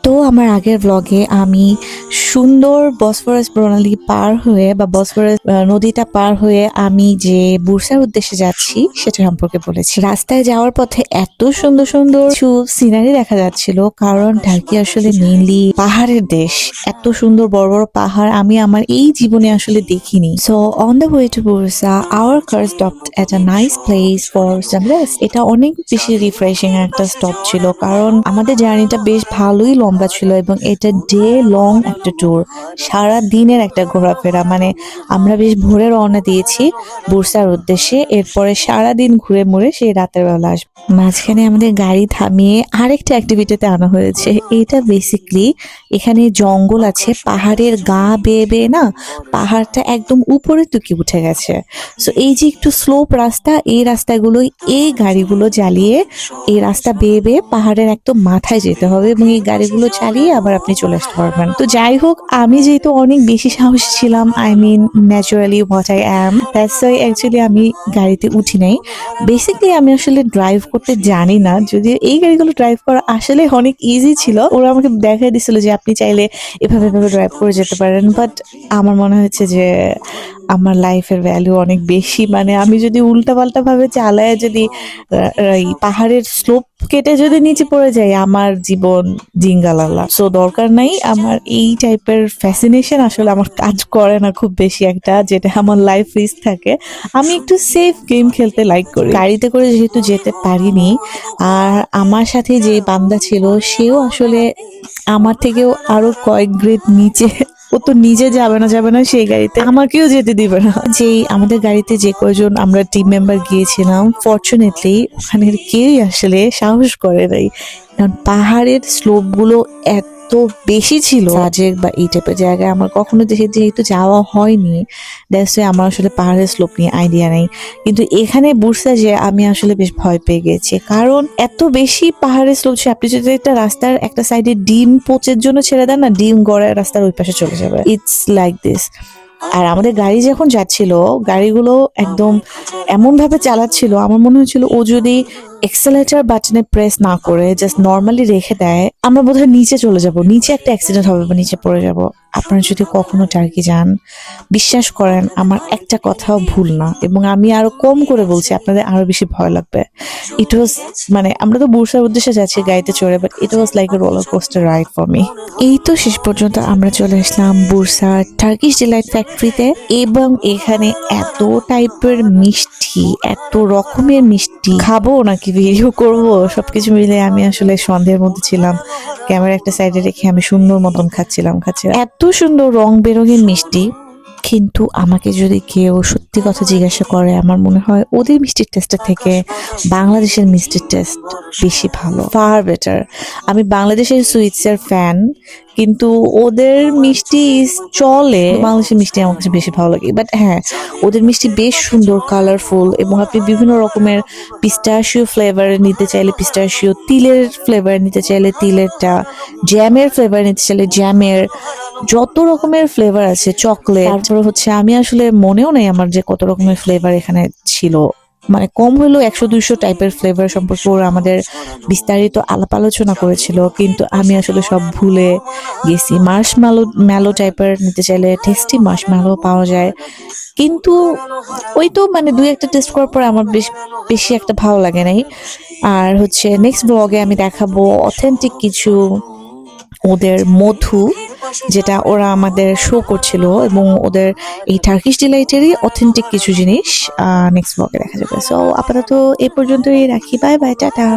তো আমার আগের ব্লগে আমি সুন্দর বসফরাস প্রণালী পার হয়ে বা বসফরাস নদীটা পার হয়ে আমি যে বুরসার উদ্দেশ্যে যাচ্ছি সেটা সম্পর্কে বলেছি। রাস্তায় যাওয়ার পথে এত সুন্দর সুন্দর কিছু সিনারি দেখা যাচ্ছিল, কারণ টার্কি আসলে মেইনলি পাহাড়ের দেশ। এত সুন্দর বড় বড় পাহাড় আমি আমার এই জীবনে আসলে দেখিনি। So on the way to Bursa our car stopped at a nice place for some rest. এটা অনেক বেশি রিফ্রেশিং একটা স্টপ ছিল, কারণ আমাদের জার্নিটা বেশ ভালোই লম্বা ছিল এবং এটা ডে লং একটা ট্যুর, সারা দিনের একটা ঘোরাফেরা। মানে আমরা বেশ ভোরে রওনা দিয়েছি বুরসার উদ্দেশ্যে, এরপরে সারা দিন ঘুরে মুড়ে সেই রাতের বেলা আসবো। মাঝখানে আমাদের গাড়ি থামিয়ে আরেকটা অ্যাক্টিভিটিতে আনা হয়েছে। এটা বেসিকলি এখানে জঙ্গল আছে, পাহাড়ের গা বেয়ে বেয়ে না পাহাড়টা একদম উপরে তুকি উঠে গেছে। সো এই যে একটু স্লোপ রাস্তা, এই রাস্তাগুলোই এই গাড়িগুলো চালিয়ে এই রাস্তা বেয়ে বেয়ে পাহাড়ের একদম মাথায় যেতে হবে এবং এই গাড়িগুলো চালিয়ে আবার আপনি চলে আসতে পারবেন। তো যাই হোক, আমি যেহেতু অনেক বেশি সাহসী ছিলাম, I mean naturally what I am, that's why actually আমি গাড়িতে উঠি নাই। বেসিকলি আমি আসলে ড্রাইভ করতে জানি না, যদিও এই গাড়িগুলো ড্রাইভ করা আসলে অনেক ইজি ছিল। ওরা আমাকে দেখাই দিছিল যে আপনি চাইলে এভাবে এভাবে ড্রাইভ করে যেতে পারেন, বাট আমার মনে হচ্ছে যে আমার লাইফের ভ্যালু অনেক বেশি। মানে আমি যদি উল্টাপাল্টা ভাবে চালায় যদি এই পাহাড়ের স্লোপ কেটে যদি নিচে পড়ে যাই, আমার জীবন জিঙ্গালালা। সো দরকার নাই। আমার এই টাইপের ফ্যাসিনেশন আসলে আমার কাজ করে না খুব বেশি একটা, যেটা আমার লাইফ রিস্ক থাকে। আমি একটু সেফ গেম খেলতে লাইক করি। গাড়িতে করে যেহেতু যেতে পারিনি, আর আমার সাথে যে বান্দা ছিল সেও আসলে আমার থেকেও আরো কয়েক গ্রেড নিচে, ও তো নিজে যাবে না সেই গাড়িতে, আমাকেও যেতে দিবে না। যেই আমাদের গাড়িতে যে কয়জন আমরা টিম মেম্বার গিয়েছিলাম, ফরচুনেটলি ওখানের কেউই আসলে সাহস করে নাই, কারণ পাহাড়ের স্লোপ গুলো এত বেশি ছিল। সাজেক বা এই টাইপের জায়গায় আমার কখনো যেহেতু যাওয়া হয়নি, দ্যাটস ওয়াই আমার আসলে পাহাড়ের স্লোপ নিয়ে আইডিয়া নেই। কিন্তু এখানে বুরসা যে আমি আসলে বেশ ভয় পেয়ে গেছি, কারণ এত বেশি পাহাড়ের স্লোপ ছিল। আপনি যদি একটা রাস্তার একটা সাইডে ডিম পোচের জন্য ছেড়ে দেন না, ডিম গড়ায় রাস্তার ওই পাশে চলে যাবে। It's like this. আর আমাদের গাড়ি যখন যাচ্ছিল, গাড়িগুলো একদম এমন ভাবে চালাচ্ছিল, আমার মনে হচ্ছিল ও যদি এক্সেলেটার বাটনে প্রেস না করে জাস্ট নর্মালি রেখে দেয়, আমরা বোধহয় নিচে চলে যাব, নিচে একটা অ্যাক্সিডেন্ট হবে বা নিচে পড়ে যাব। আপনারা যদি কখনো টার্কি যান, বিশ্বাস করেন আমার একটা কথাও ভুল না, এবং আমি আরো কম করে বলছি, আপনাদের আরো বেশি ভয় লাগবে। ইট ওয়াজ, মানে আমরা তো বুরসার উদ্দেশ্যে যাচ্ছি গাড়িতে চড়ে, but it was like a roller coaster ride for me. এই তো শেষ পর্যন্ত আমরা চলে আসলাম বুরসার টার্কিশ ডিলাইট ফ্যাক্টরিতে, এবং এখানে এত টাইপের মিষ্টি, এত রকমের মিষ্টি, খাবো নাকি ভিডিও করব সবকিছু মিলে আমি আসলে সন্দেহের মধ্যে ছিলাম। ক্যামেরা একটা সাইডে রেখে আমি সুন্দর মতন খাচ্ছিলাম। এত সুন্দর রং বেরঙের মিষ্টি, কিন্তু আমাকে যদি কেউ সত্যি কথা জিজ্ঞাসা করে, আমার মনে হয় ওদের মিষ্টির টেস্টের থেকে বাংলাদেশের মিষ্টির টেস্ট বেশি ভালো, ফার বেটার। আমি বাংলাদেশের সুইটসের ফ্যান, কিন্তু ওদের মিষ্টি চলে, বাংলাদেশের মিষ্টি আমার কাছে বেশি ভালো লাগে। বাট হ্যাঁ, ওদের মিষ্টি বেশ সুন্দর, কালারফুল, এবং আপনি বিভিন্ন রকমের পিস্তাশিও ফ্লেভার নিতে চাইলে পিস্তাশিও, তিলের ফ্লেভার নিতে চাইলে তিলেরটা, জ্যামের ফ্লেভার নিতে চাইলে জ্যামের, যত রকমের ফ্লেভার আছে, চকলেট, তারপরে হচ্ছে আমি আসলে মনেও নেই আমার যে কত রকমের ফ্লেভার এখানে ছিল। মানে কম হলেও 100-200 টাইপের ফ্লেভার সম্পর্কে ওরা আমাদের বিস্তারিত আলাপ আলোচনা করেছিল, কিন্তু আমি আসলে সব ভুলে গেছি। ম্যালো টাইপের নিতে চাইলে টেস্টি ম্যালো পাওয়া যায়, কিন্তু ওই তো মানে দুই একটা টেস্ট করার পর আমার বেশি একটা ভালো লাগে নাই। আর হচ্ছে নেক্সট ব্লগে আমি দেখাবো অথেন্টিক কিছু ওদের মধু, যেটা ওরা আমাদের শো করছিল, এবং ওদের এই টার্কিশ ডিলাইটেরই অথেন্টিক কিছু জিনিস নেক্সট ব্লগে দেখা যাবে। সো আপাতত এ পর্যন্তই রাখি, বাই বাই, টাটা।